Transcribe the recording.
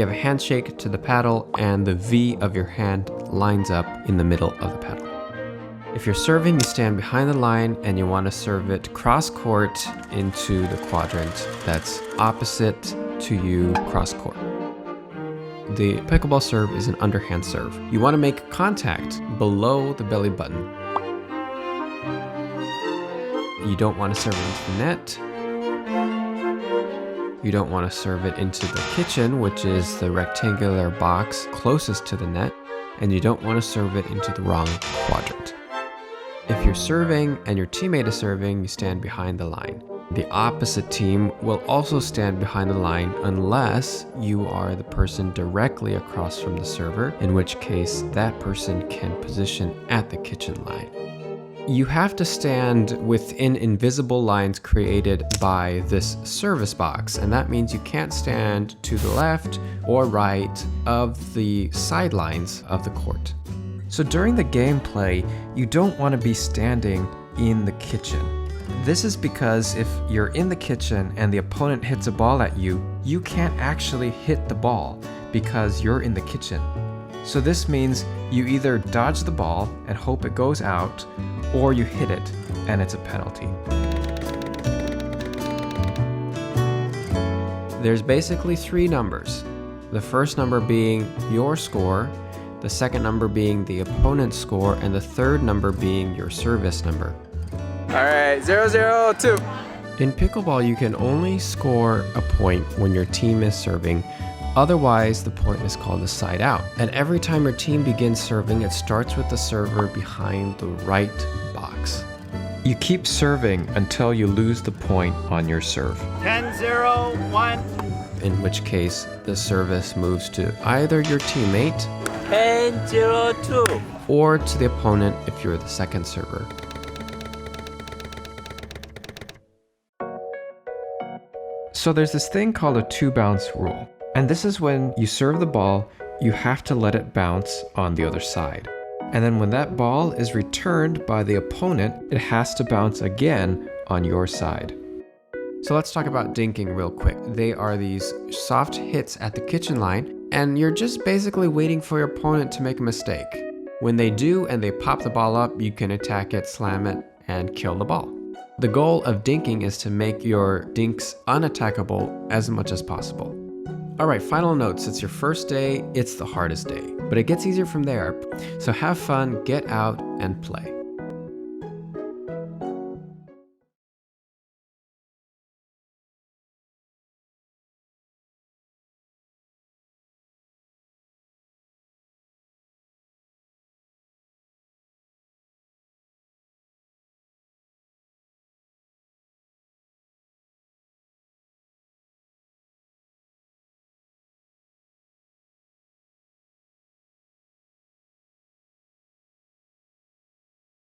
give a handshake to the paddle, and the V of your hand lines up in the middle of the paddle. If you're serving, you stand behind the line and you want to serve it cross-court into the quadrant that's opposite to you cross-court. The pickleball serve is an underhand serve. You want to make contact below the belly button. You don't want to serve it into the net. You don't want to serve it into the kitchen, which is the rectangular box closest to the net. And you don't want to serve it into the wrong quadrant. If you're serving and your teammate is serving, you stand behind the line. The opposite team will also stand behind the line unless you are the person directly across from the server, in which case that person can position at the kitchen line. You have to stand within invisible lines created by this service box, and that means you can't stand to the left or right of the sidelines of the court. So during the gameplay, you don't want to be standing in the kitchen. This is because if you're in the kitchen and the opponent hits a ball at you, you can't actually hit the ball because you're in the kitchen. So this means you either dodge the ball and hope it goes out, or you hit it and it's a penalty. There's basically 3 numbers. The first number being your score, the second number being the opponent's score, and the third number being your service number. All right, 0-0-2. In pickleball, you can only score a point when your team is serving. Otherwise, the point is called a side out. And every time your team begins serving, it starts with the server behind the right box. You keep serving until you lose the point on your serve. 10-0-1. In which case, the service moves to either your teammate 10-0-2. or to the opponent if you're the second server. So there's this thing called a 2-bounce rule. And this is when you serve the ball, you have to let it bounce on the other side. And then when that ball is returned by the opponent, it has to bounce again on your side. So let's talk about dinking real quick. They are these soft hits at the kitchen line, and you're just basically waiting for your opponent to make a mistake. When they do and they pop the ball up, you can attack it, slam it, and kill the ball. The goal of dinking is to make your dinks unattackable as much as possible. Alright, final notes. It's your first day, it's the hardest day, but it gets easier from there. So have fun, get out, and play.